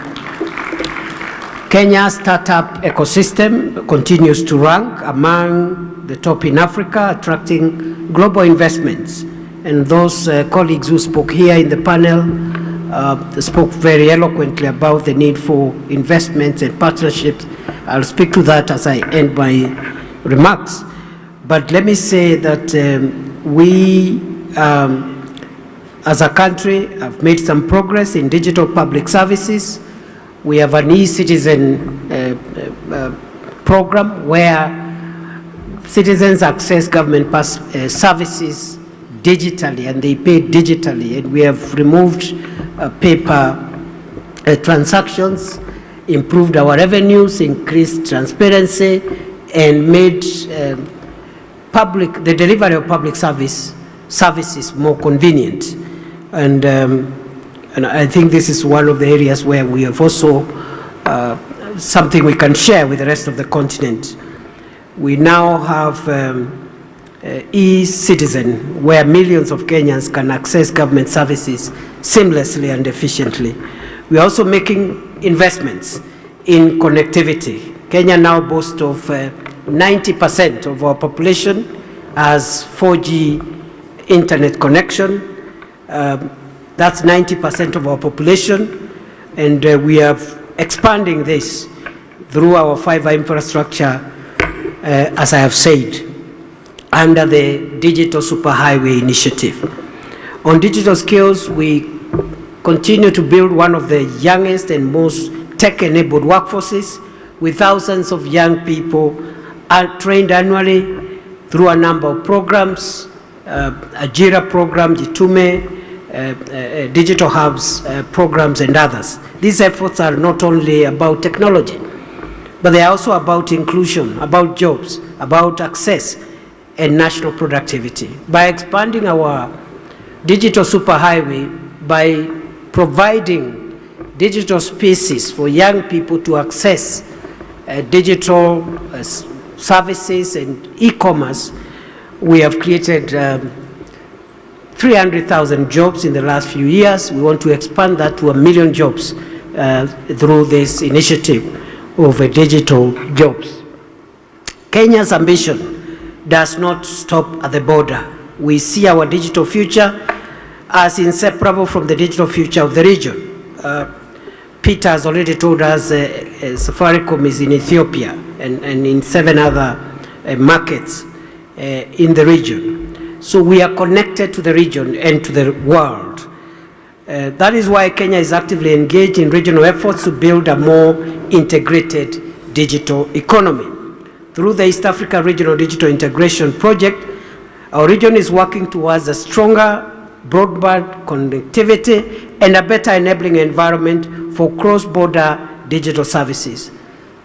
Speaker 14: Kenya's startup ecosystem continues to rank among the top in Africa, attracting global investments. And those colleagues who spoke here in the panel spoke very eloquently about the need for investments and partnerships. I'll speak to that as I end my remarks. But let me say that we, as a country, have made some progress in digital public services. We have an e-citizen program where citizens access government services digitally, and they pay digitally. And we have removed paper transactions, improved our revenues, increased transparency, and made the delivery of public services more convenient. And I think this is one of the areas where we have also something we can share with the rest of the continent. We now have e-citizen, where millions of Kenyans can access government services seamlessly and efficiently. We are also making investments in connectivity. Kenya now boasts of 90% of our population has 4G internet connection. That's 90% of our population, and we are expanding this through our fiber infrastructure, as I have said, under the Digital Superhighway Initiative. On digital skills, we continue to build one of the youngest and most tech-enabled workforces, with thousands of young people are trained annually through a number of programs, Ajira program, Jitume, digital hubs programs, and others. These efforts are not only about technology, but they are also about inclusion, about jobs, about access and national productivity. By expanding our digital superhighway, by providing digital spaces for young people to access digital services and e-commerce, we have created 300,000 jobs in the last few years. We want to expand that to 1 million jobs through this initiative of digital jobs. Kenya's ambition does not stop at the border. We see our digital future as inseparable from the digital future of the region. Peter has already told us Safaricom is in Ethiopia and in 7 other markets in the region. So we are connected to the region and to the world. That is why Kenya is actively engaged in regional efforts to build a more integrated digital economy. Through the East Africa Regional Digital Integration Project, our region is working towards a stronger broadband connectivity and a better enabling environment for cross-border digital services.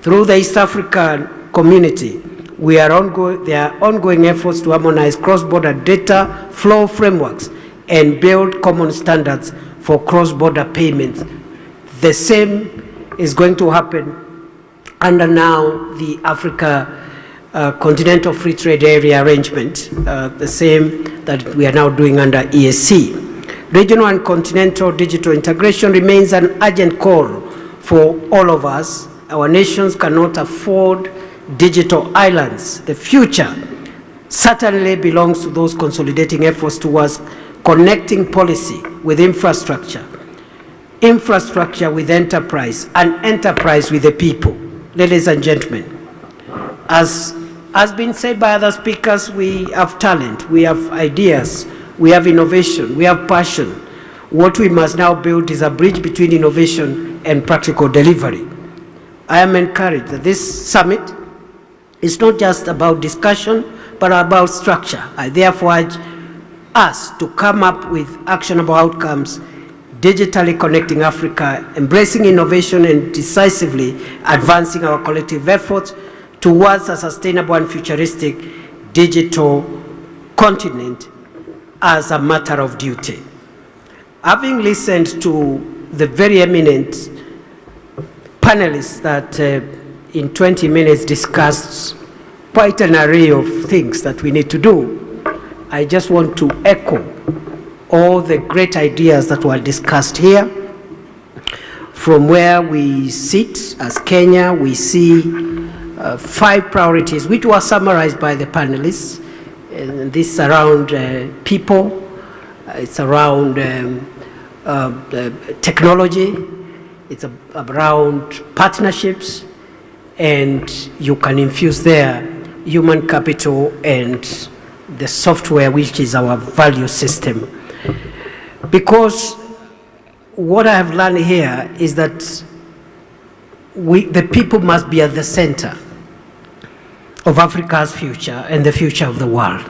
Speaker 14: Through the East African community, there are ongoing efforts to harmonize cross-border data flow frameworks and build common standards for cross-border payments. The same is going to happen under now the Africa Continental Free Trade Area Arrangement, the same that we are now doing under EAC. Regional and continental digital integration remains an urgent call for all of us. Our nations cannot afford digital islands. The future certainly belongs to those consolidating efforts towards connecting policy with infrastructure, infrastructure with enterprise, and enterprise with the people. Ladies and gentlemen, as has been said by other speakers, we have talent, we have ideas, we have innovation, we have passion. What we must now build is a bridge between innovation and practical delivery. I am encouraged that this summit is not just about discussion, but about structure. I therefore urge us to come up with actionable outcomes, digitally connecting Africa, embracing innovation, and decisively advancing our collective efforts towards a sustainable and futuristic digital continent as a matter of duty. Having listened to the very eminent panelists that in 20 minutes discussed quite an array of things that we need to do, I just want to echo all the great ideas that were discussed here. From where we sit as Kenya, we see 5 priorities which were summarized by the panelists. And this is around people, it's around technology, it's around partnerships, and you can infuse there human capital and the software, which is our value system. Because what I have learned here is that the people must be at the center of Africa's future and the future of the world.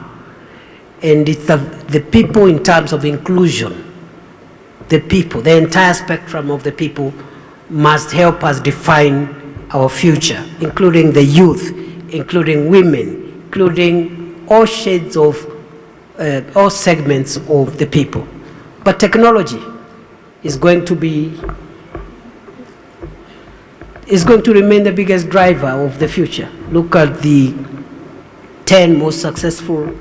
Speaker 14: And it's the people in terms of inclusion, the people, the entire spectrum of the people must help us define our future, including the youth, including women, including all shades of, all segments of the people. But technology is going to remain the biggest driver of the future. Look at the 10 most successful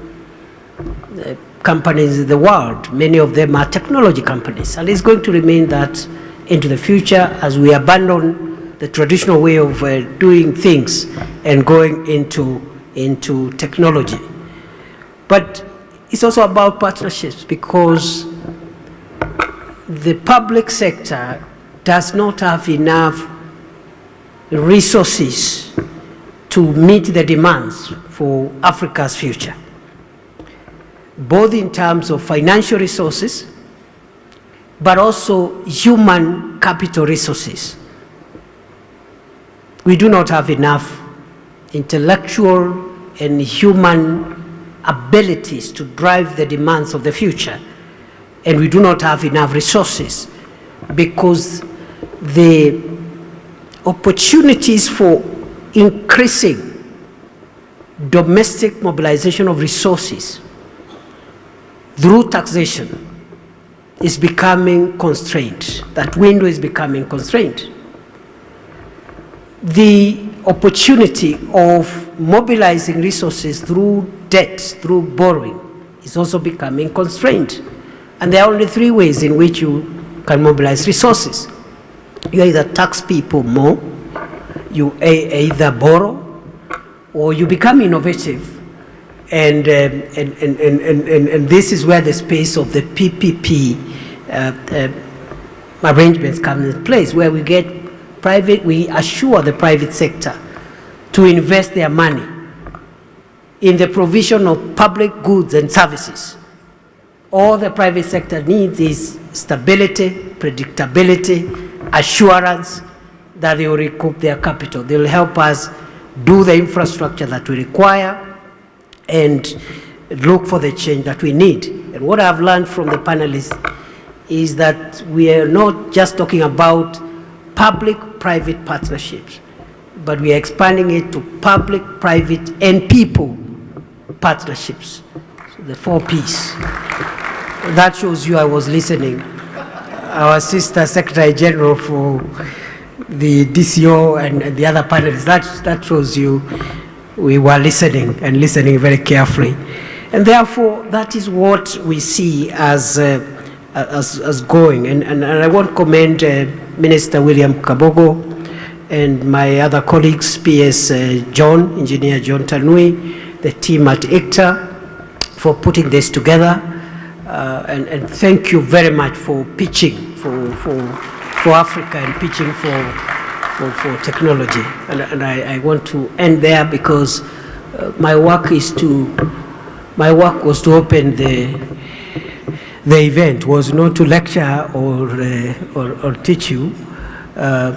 Speaker 14: companies in the world. Many of them are technology companies, and it's going to remain that into the future as we abandon the traditional way of doing things and going into technology. But it's also about partnerships, because the public sector does not have enough resources to meet the demands for Africa's future, both in terms of financial resources but also human capital resources. We do not have enough intellectual and human abilities to drive the demands of the future, and we do not have enough resources because the opportunities for increasing domestic mobilization of resources through taxation is becoming constrained. That window is becoming constrained. The opportunity of mobilizing resources through debt, through borrowing, is also becoming constrained. And there are only three ways in which you can mobilize resources. You either tax people more, you either borrow, or you become innovative. And this is where the space of the PPP arrangements come in place, where we get we assure the private sector to invest their money in the provision of public goods and services. All the private sector needs is stability, predictability, assurance that they will recoup their capital. They will help us do the infrastructure that we require and look for the change that we need. And what I've learned from the panelists is that we are not just talking about public-private partnerships, but we are expanding it to public, private, and people partnerships. So the 4 Ps. That shows you I was listening. Our sister Secretary General for the DCO and the other panelists, that shows you we were listening and listening very carefully. And therefore, that is what we see as going. And I want to commend Minister William Kabogo and my other colleagues, PS John, Engineer John Tanui, the team at ICTA for putting this together. And thank you very much for pitching for Africa and pitching for technology. And I want to end there because my work was to open the event, was not to lecture or teach you,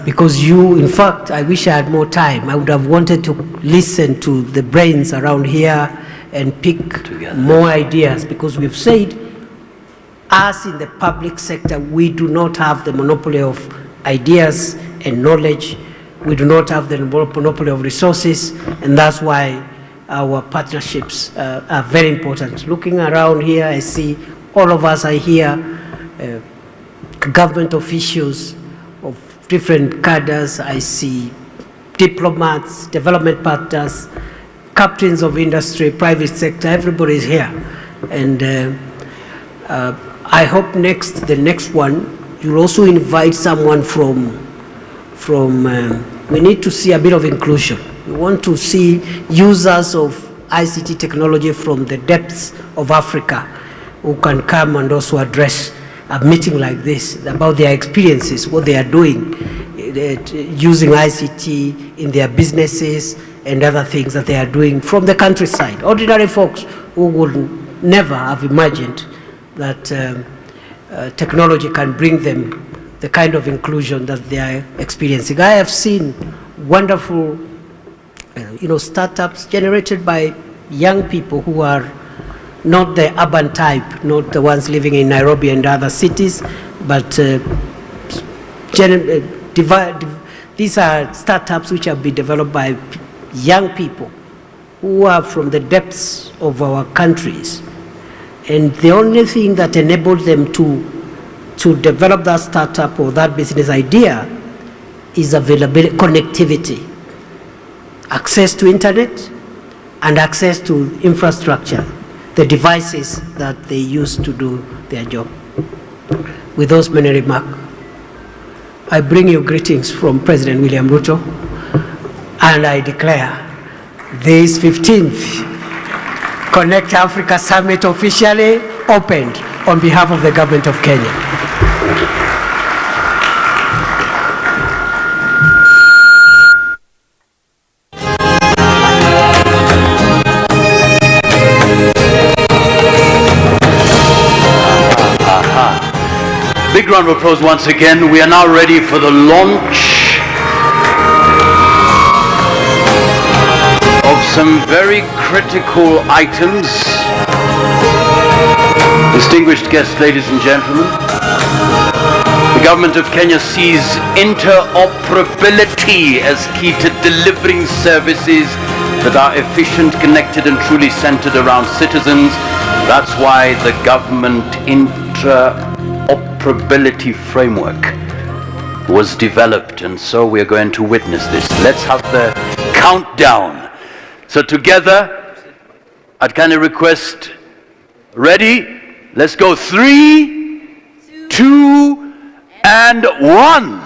Speaker 14: because you, in fact, I wish I had more time. I would have wanted to listen to the brains around here and pick more ideas, because we've said, us in the public sector, we do not have the monopoly of ideas and knowledge. We do not have the monopoly of resources, and that's why our partnerships are very important. Looking around here, I see all of us are here, government officials of different cadres. I see diplomats, development partners, captains of industry, private sector, everybody is here. And I hope the next one, you'll also invite someone from we need to see a bit of inclusion. We want to see users of ICT technology from the depths of Africa who can come and also address a meeting like this about their experiences, what they are doing, using ICT in their businesses and other things that they are doing from the countryside. Ordinary folks who would never have imagined that technology can bring them the kind of inclusion that they are experiencing. I have seen wonderful startups generated by young people who are not the urban type, not the ones living in Nairobi and other cities, but these are startups which have been developed by young people who are from the depths of our countries. And the only thing that enabled them to develop that startup or that business idea is availability, connectivity, access to internet, and access to infrastructure, the devices that they use to do their job. With those many remarks, I bring you greetings from President William Ruto, and I declare this 15th Connect Africa Summit officially opened on behalf of the government of Kenya.
Speaker 6: Big round of applause once again. We are now ready for the launch of some very critical items. Distinguished guests, ladies and gentlemen, the government of Kenya sees interoperability as key to delivering services that are efficient, connected, and truly centered around citizens. That's why the government interoperability framework was developed, and so we're going to witness this. Let's have the countdown. So together, I'd kind of request, ready? Let's go 3, 2, and 1.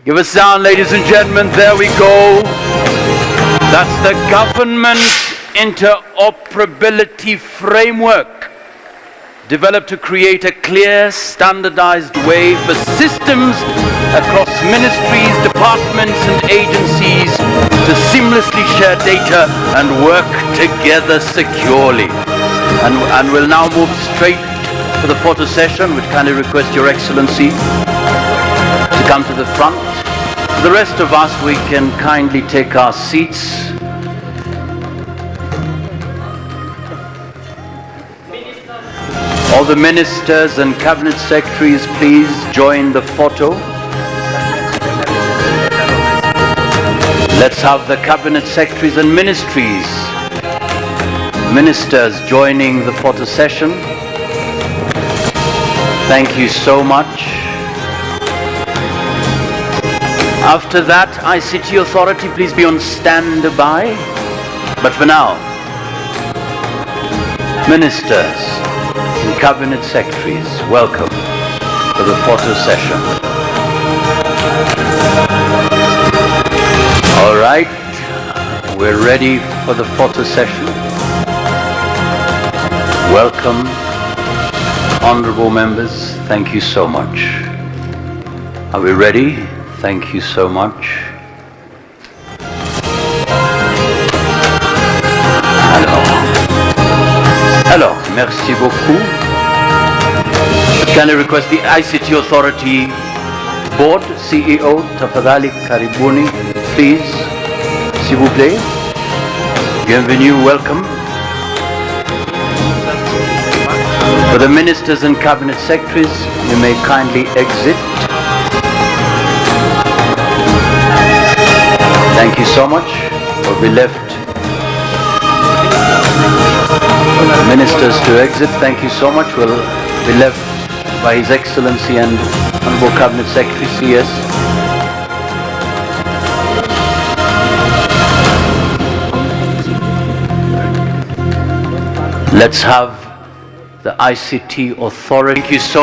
Speaker 6: Give a sound, ladies and gentlemen. There we go. That's the government interoperability framework, developed to create a clear, standardized way for systems across ministries, departments, and agencies to seamlessly share data and work together securely. And we'll now move straight to the photo session, which kindly request Your Excellency to come to the front. For the rest of us, we can kindly take our seats. All the ministers and cabinet secretaries, please join the photo. Let's have the cabinet secretaries and ministers joining the photo session. Thank you so much. After that, ICT Authority, please be on standby. But for now, ministers and cabinet secretaries, welcome to the photo session. All right, we're ready for the photo session. Welcome, honorable members. Thank you so much. Are we ready? Thank you so much. Alors, merci beaucoup. Can I request the ICT Authority Board, CEO, tafadhali karibuni, please, s'il vous plaît. Bienvenue, welcome. For the ministers and cabinet secretaries, you may kindly exit. Thank you so much. We'll be left ministers to exit. Thank you so much. We'll be left by His Excellency and Honorable Cabinet Secretary CS. Let's have the ICT Authority. Thank you so